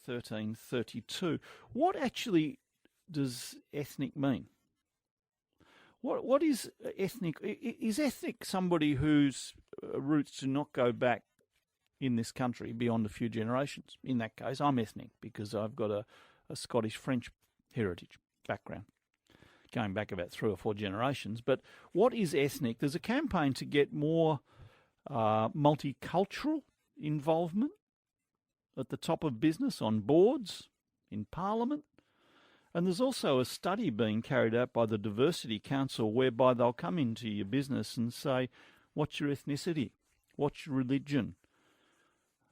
1332. What actually does ethnic mean? What is ethnic? Is ethnic somebody whose roots do not go back in this country beyond a few generations? In that case, I'm ethnic because I've got a Scottish-French heritage background, going back about 3 or 4 generations. But what is ethnic? There's a campaign to get more multicultural involvement at the top of business, on boards, in Parliament. And there's also a study being carried out by the Diversity Council whereby they'll come into your business and say, what's your ethnicity? What's your religion?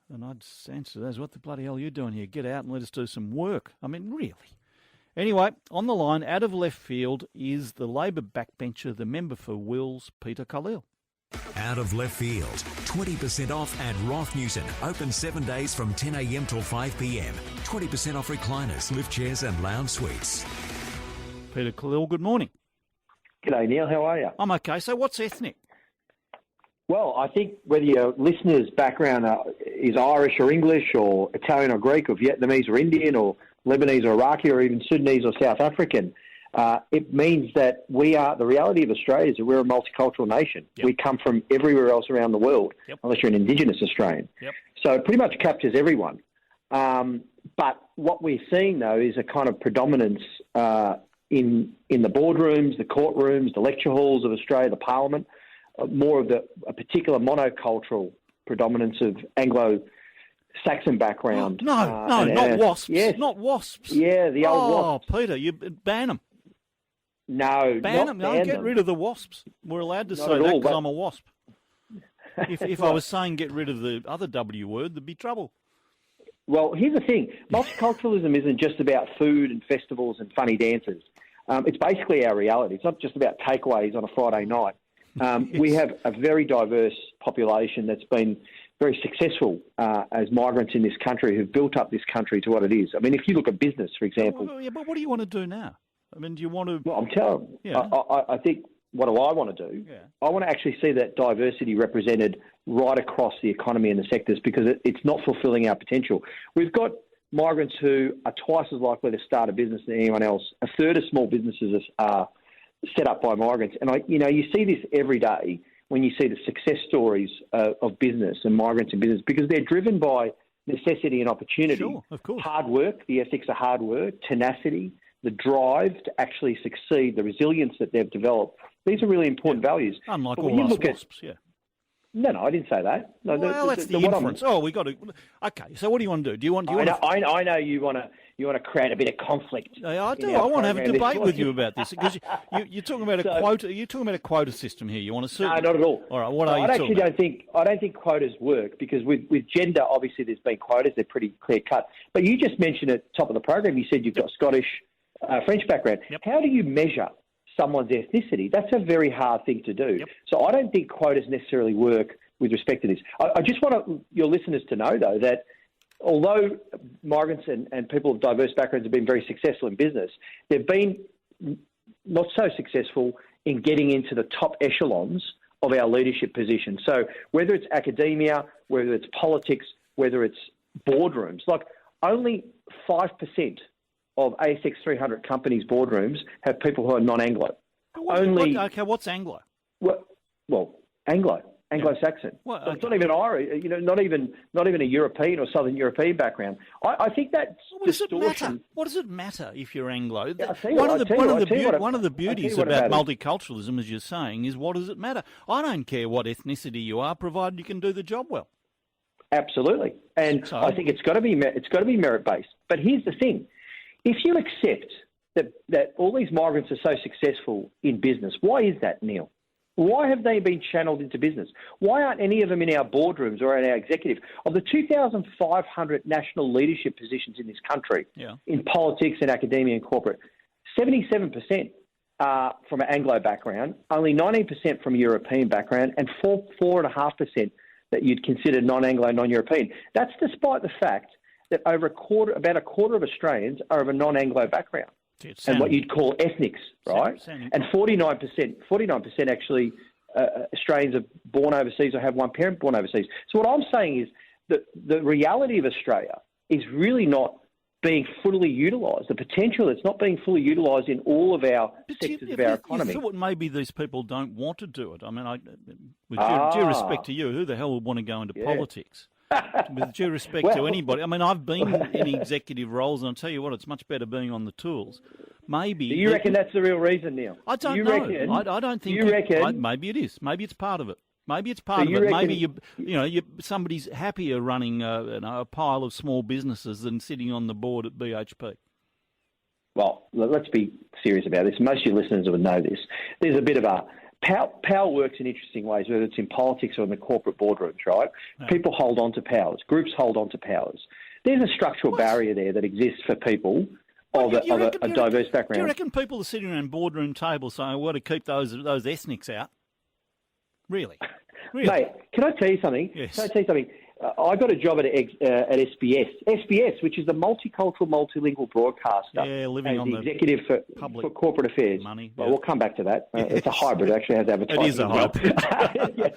And I'd answer those, what the bloody hell are you doing here? Get out and let us do some work. I mean, really? Anyway, on the line, out of left field, is the Labor backbencher, the member for Wills, Peter Khalil. Out of left field, 20% off at Roth Newton. Open 7 days from 10 a.m. till 5 p.m. 20% off recliners, lift chairs and lounge suites. Peter Khalil, good morning. G'day, Neil. How are you? I'm okay. So what's ethnic? Well, I think whether your listener's background is Irish or English or Italian or Greek or Vietnamese or Indian or Lebanese or Iraqi or even Sudanese or South African, it means that the reality of Australia is that we're a multicultural nation. Yep. We come from everywhere else around the world, unless you're an Indigenous Australian. Yep. So it pretty much captures everyone. But what we're seeing, though, is a kind of predominance in the boardrooms, the courtrooms, the lecture halls of Australia, the Parliament, more of a particular monocultural predominance of Anglo-Saxon background. Not WASPs. Yes. Not WASPs. Yeah, the old WASPs. Oh, Peter, you ban them. No, ban them. No, get them. rid of the WASPs. We're allowed to Not say at that all, because but- I'm a WASP. If I was saying get rid of the other W word, there'd be trouble. Well, here's the thing. Multiculturalism isn't just about food and festivals and funny dances. It's basically our reality. It's not just about takeaways on a Friday night. Yes. We have a very diverse population that's been very successful as migrants in this country who've built up this country to what it is. I mean, if you look at business, for example... Yeah, but what do you want to do now? I mean, do you want to... Well, I'm telling you, Yeah. I think, what do I want to do? Yeah. I want to actually see that diversity represented right across the economy and the sectors because it's not fulfilling our potential. We've got migrants who are twice as likely to start a business than anyone else. A third of small businesses are set up by migrants. And, you see this every day when you see the success stories of business and migrants in business because they're driven by necessity and opportunity. Sure, of course. Hard work, the ethics of hard work, tenacity, the drive to actually succeed, the resilience that they've developed. These are really important values. Unlike But all when you us look at- WASPs, yeah. No, I didn't say that. No, Well, that's the inference. We got to... Okay, so what do you want to do? Do you want I know you want to create a bit of conflict. I do. in our I want to have a program debate this with you morning. about this because you're talking about a quota. You're talking about a quota system here. You want to... No, not at all. All right, what are you I talking actually about? don't think quotas work because with gender, obviously, there's been quotas. They're pretty clear cut. But you just mentioned at the top of the program, you said you've got Scottish, French background. Yep. How do you measure someone's ethnicity? That's a very hard thing to do. Yep. So I don't think quotas necessarily work with respect to this. I just want your listeners to know, though, that although migrants and people of diverse backgrounds have been very successful in business, they've been not so successful in getting into the top echelons of our leadership position. So whether it's academia, whether it's politics, whether it's boardrooms, like only 5% of ASX 300 companies' boardrooms have people who are non-Anglo. What's Anglo? Well, Anglo-Saxon. Well, So it's not even Irish, not even a European or Southern European background. I think that's distortion. What does it matter if you're Anglo? Yeah, one One of the beauties about multiculturalism, as you're saying, is what does it matter? I don't care what ethnicity you are, provided you can do the job well. Absolutely, and So- I think it's got to be merit based. But here's the thing: if you accept that all these migrants are so successful in business, why is that, Neil? Why have they been channeled into business? Why aren't any of them in our boardrooms or in our executive? Of the 2,500 national leadership positions in this country, in politics and academia and corporate, 77% are from an Anglo background, only 19% from a European background, and 4.5% that you'd consider non-Anglo, non-European. That's despite the fact that about a quarter of Australians are of a non-Anglo background. And what you'd call ethnics, right? And 49% actually Australians are born overseas or have one parent born overseas. So what I'm saying is that the reality of Australia is really not being fully utilised. The potential that's not being fully utilised in all of our sectors of our economy. You thought maybe these people don't want to do it. I mean, with due respect to you, who the hell would want to go into politics? With due respect to anybody. I mean, I've been in executive roles, and I'll tell you what, it's much better being on the tools. Maybe. Do you reckon that's the real reason, Neil? I don't know. I don't think. Maybe it is. Maybe it's part of it. Maybe it's part of it. Maybe somebody's happier running a pile of small businesses than sitting on the board at BHP. Well, let's be serious about this. Most of your listeners would know this. There's a bit of a power works in interesting ways, whether it's in politics or in the corporate boardrooms, right? No. People hold on to powers. Groups hold on to powers. There's a structural barrier there that exists for people of a diverse background. Do you reckon people are sitting around boardroom tables saying, "Well, to keep those ethnics out"? Really? Mate, can I tell you something? Yes. Can I tell you something? I got a job at SBS, which is the multicultural, multilingual broadcaster. Yeah, living on the executive for corporate affairs. Money. Well, we'll come back to that. It's a hybrid. It actually has advertising. It is a hybrid.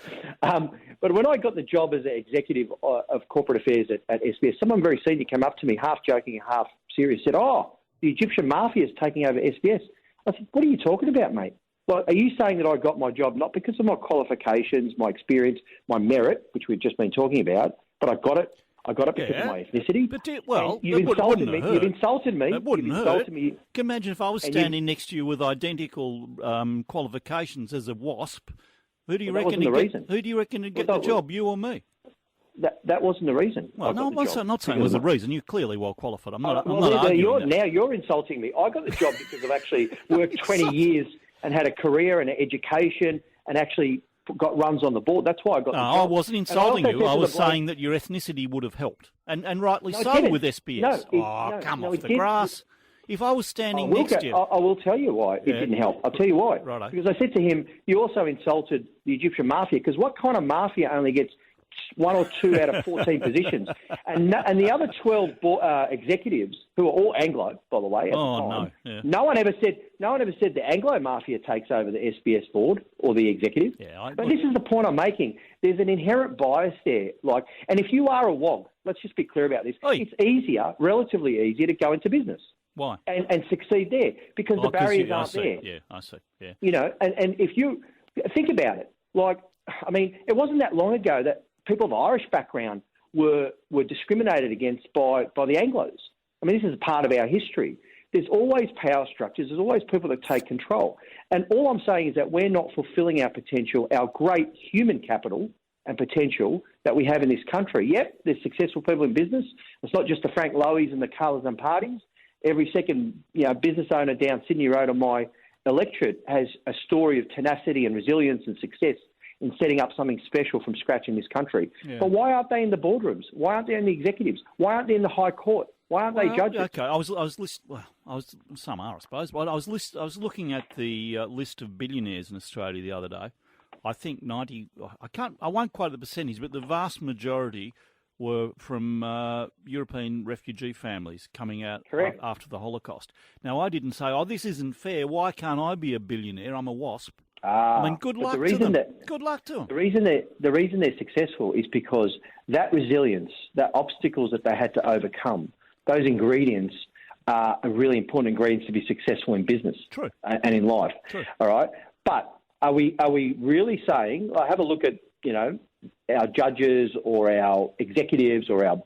But when I got the job as an executive of corporate affairs at SBS, someone very senior came up to me, half joking, half serious, said, "Oh, the Egyptian mafia is taking over SBS." I said, "What are you talking about, mate? Well, are you saying that I got my job not because of my qualifications, my experience, my merit, which we've just been talking about, but I got it because of my ethnicity?" But you've insulted me. You've insulted me. It wouldn't hurt. Can you imagine if I was standing next to you with identical qualifications as a WASP? Who do you reckon would get the job, you or me? That wasn't the reason. Well, no, I'm not saying it was the reason. You're clearly well qualified. I'm not arguing that. Now you're insulting me. I got the job because I've actually worked 20 years and had a career and an education and actually got runs on the board. That's why I got the job. I wasn't insulting you. I was saying that your ethnicity would have helped. And rightly so with SBS. Come off the grass. If I was standing next to you... I will tell you why it didn't help. I'll tell you why. Righto. Because I said to him, you also insulted the Egyptian mafia, because what kind of mafia only gets 1 or 2 out of 14 positions? And the other 12 executives, who are all Anglo, by the way, at the time, no one ever said the Anglo mafia takes over the SBS board or the executive. But this is the point I'm making. There's an inherent bias there. And if you are a WOG, let's just be clear about this. It's relatively easier to go into business. Why? And succeed there, because the barriers aren't there. Yeah, I see. Yeah. And if you think about it, it wasn't that long ago that people of Irish background were discriminated against by the Anglos. I mean, this is a part of our history. There's always power structures. There's always people that take control. And all I'm saying is that we're not fulfilling our potential, our great human capital and potential that we have in this country. Yep, there's successful people in business. It's not just the Frank Loeys and the colours and parties. Every second business owner down Sydney Road on my electorate has a story of tenacity and resilience and success in setting up something special from scratch in this country. Yeah. But why aren't they in the boardrooms? Why aren't they in the executives? Why aren't they in the High Court? Why aren't they judges? Okay, some are, I suppose. But I was looking at the list of billionaires in Australia the other day. I think 90. I won't quote the percentage, but the vast majority were from European refugee families coming out after the Holocaust. Now, I didn't say, this isn't fair. Why can't I be a billionaire? I'm a WASP. Good luck to them. Good luck to them. The reason they're successful is because that resilience, that obstacles that they had to overcome, those ingredients are really important ingredients to be successful in business and in life. True. All right? But are we really saying, have a look at, our judges or our executives or our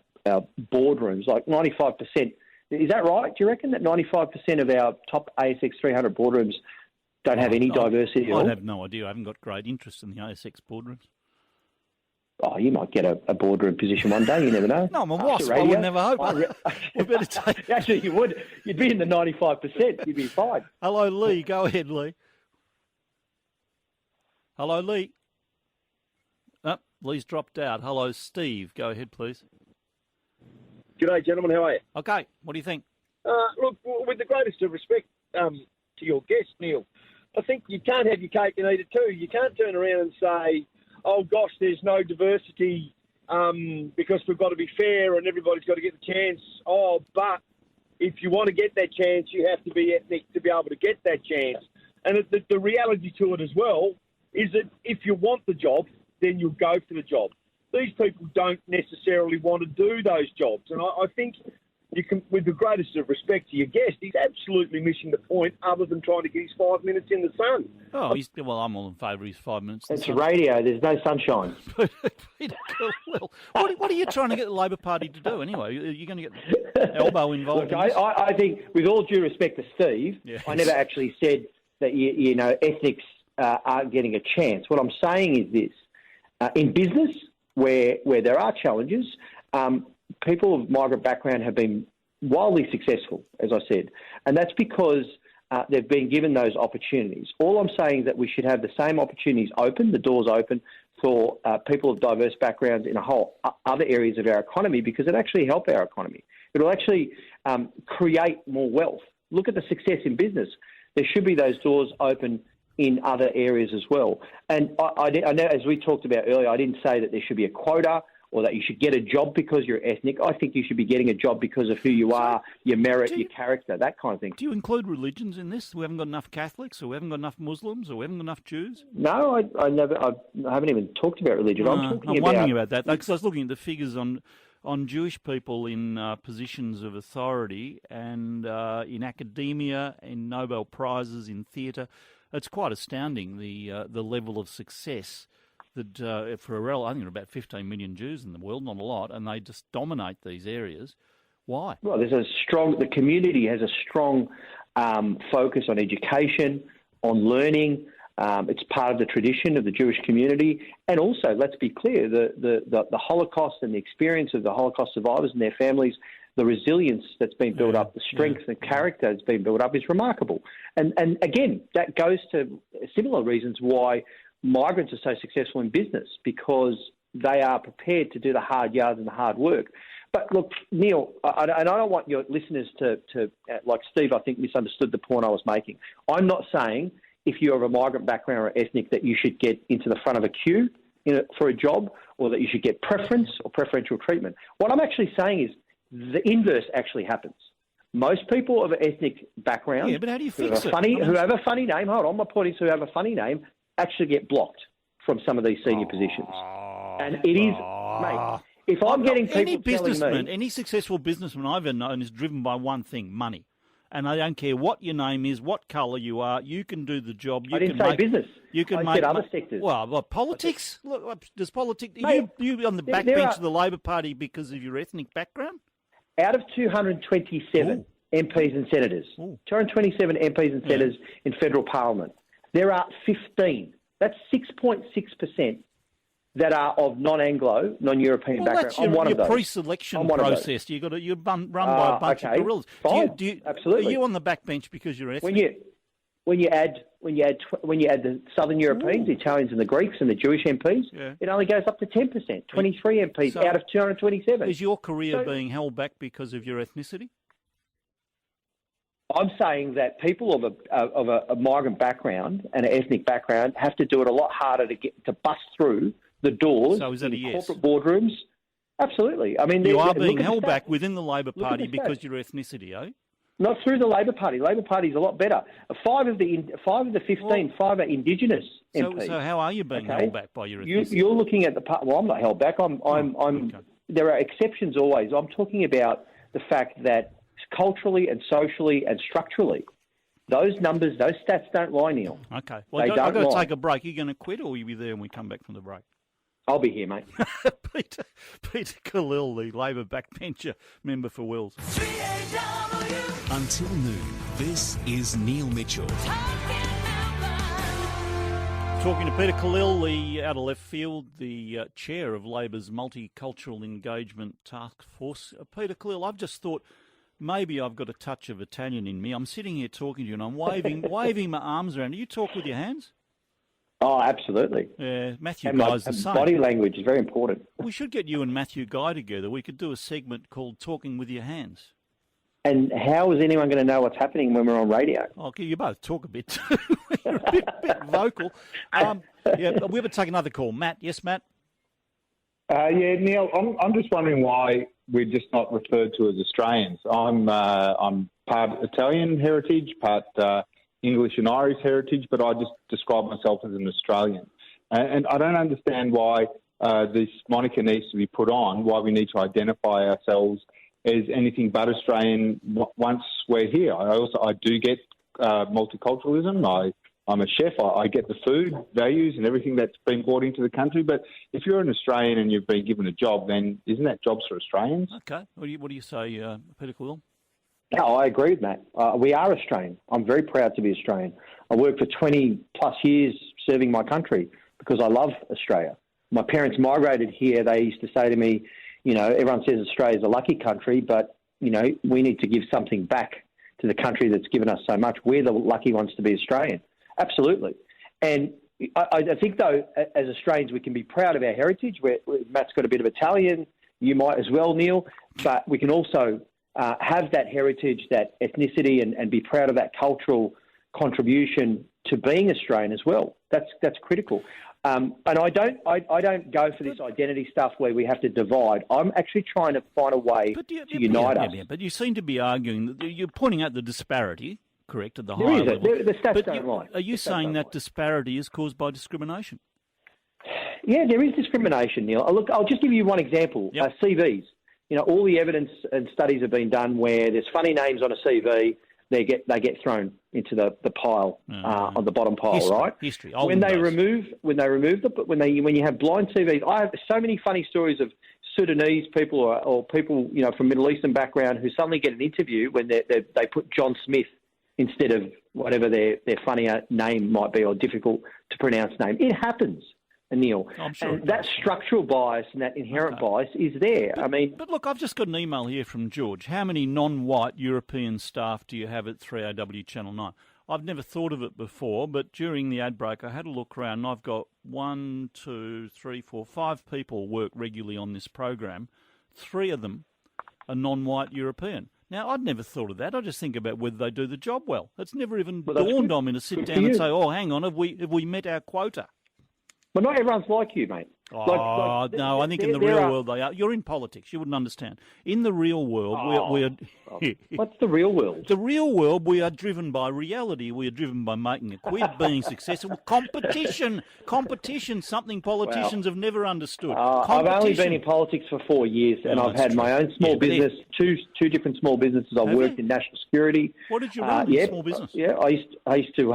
boardrooms, like 95%. Is that right? Do you reckon that 95% of our top ASX 300 boardrooms don't have any diversity at all? I have no idea. I haven't got great interest in the ASX boardrooms. Oh, you might get a boardroom position one day. You never know. No, I'm a WASP. I would never hope. We better take... Actually, you would. You'd be in the 95%. You'd be fine. Hello, Lee. Go ahead, Lee. Hello, Lee. Lee's dropped out. Hello, Steve. Go ahead, please. G'day, gentlemen. How are you? Okay. What do you think? Look, with the greatest of respect to your guest, Neil, I think you can't have your cake and eat it too. You can't turn around and say, oh, gosh, there's no diversity because we've got to be fair and everybody's got to get the chance. Oh, but if you want to get that chance, you have to be ethnic to be able to get that chance. And the reality to it as well is that if you want the job, then you'll go for the job. these people don't necessarily want to do those jobs. And I think you can, with the greatest of respect to your guest, he's absolutely missing the point other than trying to get his 5 minutes in the sun. Oh, I'm all in favour of his 5 minutes. It's radio. There's no sunshine. Peter Khalil, what are you trying to get the Labor Party to do anyway? Are you going to get Elbow involved? Look, I think, with all due respect to Steve, yes. I never actually said that, ethnics aren't getting a chance. What I'm saying is this. In business, where there are challenges, people of migrant background have been wildly successful, as I said, and that's because they've been given those opportunities. All I'm saying is that we should have the same opportunities open, the doors open, for people of diverse backgrounds in a whole other areas of our economy, because it actually helps our economy. It will actually create more wealth. Look at the success in business. There should be those doors open in other areas as well. And I know, as we talked about earlier, I didn't say that there should be a quota or that you should get a job because you're ethnic. I think you should be getting a job because of who you are, your merit, your character, that kind of thing. Do you include religions in this? We haven't got enough Catholics, or we haven't got enough Muslims, or we haven't got enough Jews? No, I haven't even talked about religion. I'm wondering about that, because I was looking at the figures on Jewish people in positions of authority and in academia, in Nobel Prizes, in theatre. It's quite astounding, the level of success that for I think there are about 15 million Jews in the world, not a lot, and they just dominate these areas. Why? Well, the community has a strong focus on education, on learning. It's part of the tradition of the Jewish community. And also, let's be clear, the Holocaust and the experience of the Holocaust survivors and their families, the resilience that's been built up, the strength and character that's been built up is remarkable. And again, that goes to similar reasons why migrants are so successful in business, because they are prepared to do the hard yards and the hard work. But look, Neil, and I don't want your listeners to like Steve, I think, misunderstood the point I was making. I'm not saying if you're of a migrant background or ethnic that you should get into the front of a queue for a job, or that you should get preference or preferential treatment. What I'm actually saying is the inverse actually happens. Most people of an ethnic background, but how do you fix it? Who have a funny name, hold on, my point is who have a funny name, actually get blocked from some of these senior positions. And it is, mate, if I'm getting people telling me... Any successful businessman I've ever known is driven by one thing, money. And I don't care what your name is, what colour you are, you can do the job. I didn't say business. I said other sectors. Well, politics? Look, does politics... You on the backbench of the Labor Party because of your ethnic background? Out of 227 MPs and senators, 227 MPs and senators in federal parliament, there are 15. That's 6.6% that are of non-Anglo, non-European background. I'm one of those. Your pre-selection process. You're run by a bunch of gorillas. Fine. Absolutely. Are you on the backbench because you're ethnic? When you add the Southern Europeans, the Italians and the Greeks and the Jewish MPs, it only goes up to 10%. 23 MPs out of 227. Is your career being held back because of your ethnicity? I'm saying that people of a migrant background and an ethnic background have to do it a lot harder to bust through the doors in corporate boardrooms. Absolutely. I mean, you are being held back within the Labor Party because of your ethnicity, eh? Not through the Labor Party. Labor Party is a lot better. 5 of the 15, 5 are Indigenous MPs. So how are you being held back by your ethnicity? You're looking at well, I'm not held back. There are exceptions always. I'm talking about the fact that culturally and socially and structurally, those numbers, those stats don't lie, Neil. Okay. Well, I've got to take a break. Are you going to quit, or will you be there when we come back from the break? I'll be here, mate. Peter Khalil, the Labor backbencher member for Wills. 3AW. Until noon, this is Neil Mitchell. Talking to Peter Khalil, the out of left field, the chair of Labor's Multicultural Engagement Task Force. Peter Khalil, I've just thought maybe I've got a touch of Italian in me. I'm sitting here talking to you and I'm waving my arms around. Do you talk with your hands? Oh, absolutely. Yeah, Matthew Guy's the same. Body language is very important. We should get you and Matthew Guy together. We could do a segment called Talking with Your Hands. And how is anyone going to know what's happening when we're on radio? Okay, you both talk a bit too. You're a bit vocal. We would take another call. Matt, yes, Matt? Neil, I'm just wondering why we're just not referred to as Australians. I'm part Italian heritage, part English and Irish heritage, but I just describe myself as an Australian. And I don't understand why this moniker needs to be put on, why we need to identify ourselves as anything but Australian once we're here. I do get multiculturalism. I'm a chef. I get the food values and everything that's been brought into the country. But if you're an Australian and you've been given a job, then isn't that jobs for Australians? Okay. What do you say, Peter Quill? No, I agree with that. We are Australian. I'm very proud to be Australian. I worked for 20 plus years serving my country because I love Australia. My parents migrated here. They used to say to me, everyone says Australia's a lucky country, but, we need to give something back to the country that's given us so much. We're the lucky ones to be Australian. Absolutely. And I think, though, as Australians, we can be proud of our heritage. Matt's got a bit of Italian. You might as well, Neil. But we can also have that heritage, that ethnicity, and be proud of that cultural contribution to being Australian as well. That's critical. And I don't go for this identity stuff where we have to divide. I'm actually trying to find a way to unite us. Yeah, but you seem to be arguing that you're pointing out the disparity, correct, at the There higher is level. The stats don't lie. Are you saying that disparity is caused by discrimination? Yeah, there is discrimination, Neil. Look, I'll just give you one example. Yep. CVs. All the evidence and studies have been done where there's funny names on a CV. They get thrown into the pile on the bottom pile, right? History. When you have blind CVs, I have so many funny stories of Sudanese people or people from Middle Eastern background who suddenly get an interview when they put John Smith instead of whatever their funnier name might be or difficult to pronounce name. It happens. Neil. I'm sure and that structural bias and that inherent bias is there. But look, I've just got an email here from George. How many non-white European staff do you have at 3AW Channel 9? I've never thought of it before, but during the ad break, I had a look around and I've got 5 people work regularly on this program. 3 of them are non-white European. Now, I'd never thought of that. I just think about whether they do the job well. It's never even dawned on me to sit down and say, oh, hang on, have we met our quota? But not everyone's like you, mate. No, I think in the real world they are. You're in politics. You wouldn't understand. In the real world, we are... What's the real world? The real world, we are driven by reality. We are driven by making a quid, being successful. Competition, something politicians have never understood. I've only been in politics for 4 years, and I've had my own small business, two different small businesses. I've worked in national security. What did you run in small business? I used to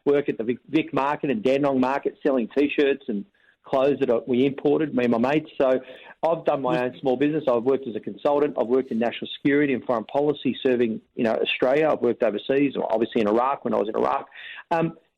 work at the Vic Market and Dandenong Market selling T-shirts and clothes that we imported, me and my mates. So I've done my own small business. I've worked as a consultant. I've worked in national security and foreign policy, serving Australia. I've worked overseas, obviously in Iraq when I was in Iraq.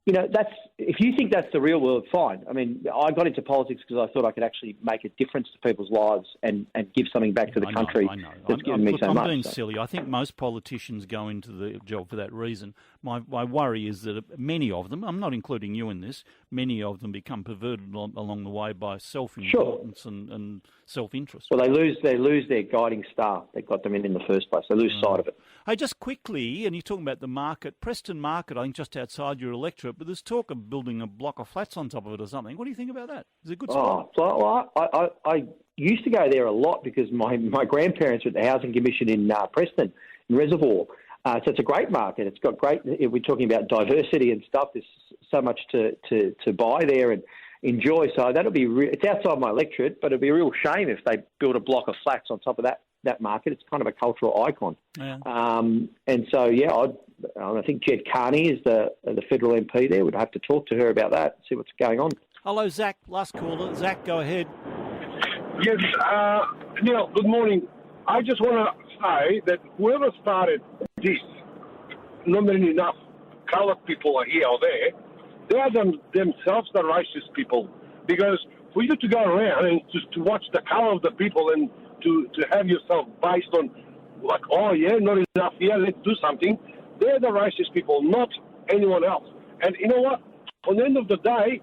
If you think that's the real world, fine. I mean, I got into politics because I thought I could actually make a difference to people's lives and give something back to the country. I know. That's given me so much. I'm being silly. I think most politicians go into the job for that reason. My worry is that many of them, I'm not including you in this, many of them become perverted along the way by self-importance and self-interest. Well, they lose their guiding star that got them in the first place. They lose sight of it. Hey, just quickly, and you're talking about the market, Preston Market, I think just outside your electorate, but there's talk of building a block of flats on top of it or something. What do you think about that? Is it a good spot? I used to go there a lot because my grandparents were at the Housing Commission in Preston, in Reservoir. So it's a great market. It's got great, we're talking about diversity and stuff. There's so much to buy there and enjoy. So that'll be, it's outside my electorate, but it'd be a real shame if they build a block of flats on top of that market. It's kind of a cultural icon. Yeah. And so, I think Jed Carney is the federal MP there. We'd have to talk to her about that, see what's going on. Hello, Zach. Last caller. Zach, go ahead. Yes, Neil, good morning. I just want to say that whoever started this, not many enough coloured people are here or there, they are themselves the racist people. Because for you to go around and to watch the colour of the people and to have yourself based on, like, oh, yeah, not enough here, let's do something, they're the racist people, not anyone else. And you know what? On the end of the day,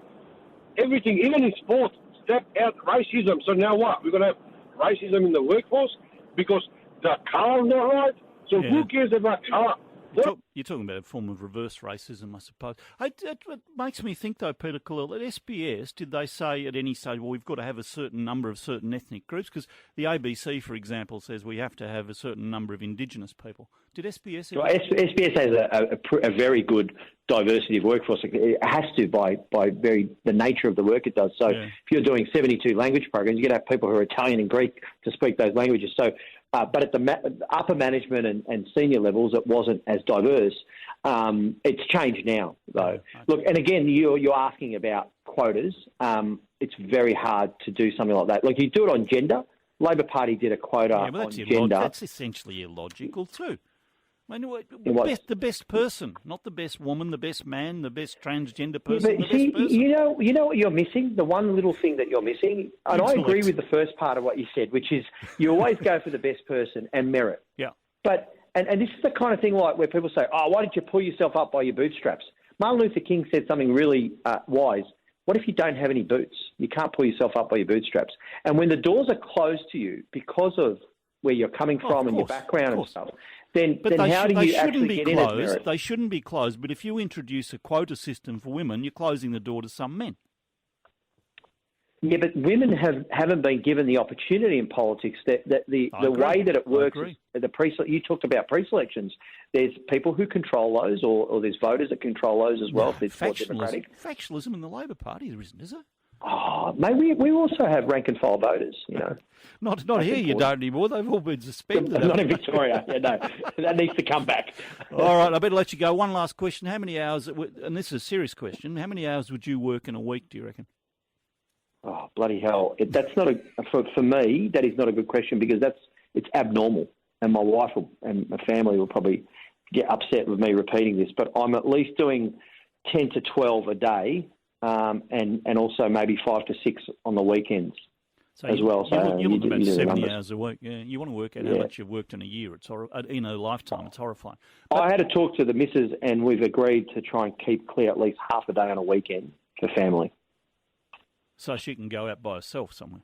everything, even in sport, step out racism. So now what? We're going to have racism in the workforce because the colour is not right? So who cares about colour? You're talking about a form of reverse racism, I suppose. It makes me think, though, Peter Khalil, at SBS, did they say at any stage, well, we've got to have a certain number of certain ethnic groups? Because the ABC, for example, says we have to have a certain number of Indigenous people. Did SBS... Well, SBS has a very good diversity of workforce. It has to by the nature of the work it does. So if you're doing 72 language programs, you're going to have people who are Italian and Greek to speak those languages. So, but at the upper management and senior levels, it wasn't as diverse. It's changed now, though. Okay. Look, and again, you're asking about quotas. It's very hard to do something like that. Like, you do it on gender. Labor Party did a quota on gender. That's essentially illogical too. I mean, the best person, not the best woman, the best man, the best transgender person, the best person. You know what you're missing? The one little thing that you're missing, and I agree with the first part of what you said, which is you always go for the best person and merit. Yeah. But and this is the kind of thing like where people say, oh, why did you pull yourself up by your bootstraps? Martin Luther King said something really wise. What if you don't have any boots? You can't pull yourself up by your bootstraps. And when the doors are closed to you because of where you're coming from and your background and stuff, then how do you actually get in as merit? They shouldn't be closed, but if you introduce a quota system for women, you're closing the door to some men. Yeah, but women haven't been given the opportunity in politics. The way that it works, you talked about pre-selections. There's people who control those, or there's voters that control those as well. If it's more democratic. Factionalism in the Labor Party, there isn't, is there? Oh, maybe we also have rank and file voters, you know. Not here, you don't anymore. They've all been suspended. Not in Victoria. Yeah, no, that needs to come back. All right, I better let you go. One last question: how many hours? And this is a serious question. How many hours would you work in a week? Do you reckon? Oh, bloody hell! That's not for me. That is not a good question because it's abnormal, and my wife and my family will probably get upset with me repeating this. But I'm at least doing 10 to 12 a day. And also maybe 5 to 6 on the weekends as well. So you're looking about 70 hours a week. Yeah, you want to work out how much you've worked in a year. It's in a lifetime. It's horrifying. I had to talk to the missus, and we've agreed to try and keep clear at least half a day on a weekend for family. So she can go out by herself somewhere.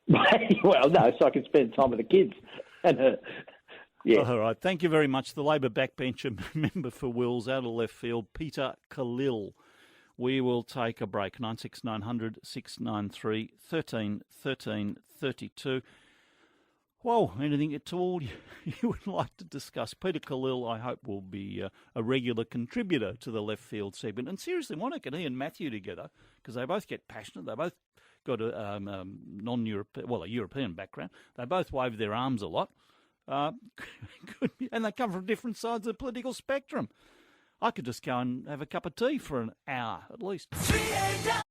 Well, no, so I can spend time with the kids and her. Yeah. All right. Thank you very much. The Labor backbencher member for Wills, out of left field, Peter Khalil. We will take a break. 96900 693 13 13 32. Well, anything at all you would like to discuss? Peter Khalil, I hope, will be a regular contributor to the left field segment. And seriously, why not get he and Matthew together? Because they both get passionate. They both got a European background. They both wave their arms a lot. And they come from different sides of the political spectrum. I could just go and have a cup of tea for an hour at least. 3AW.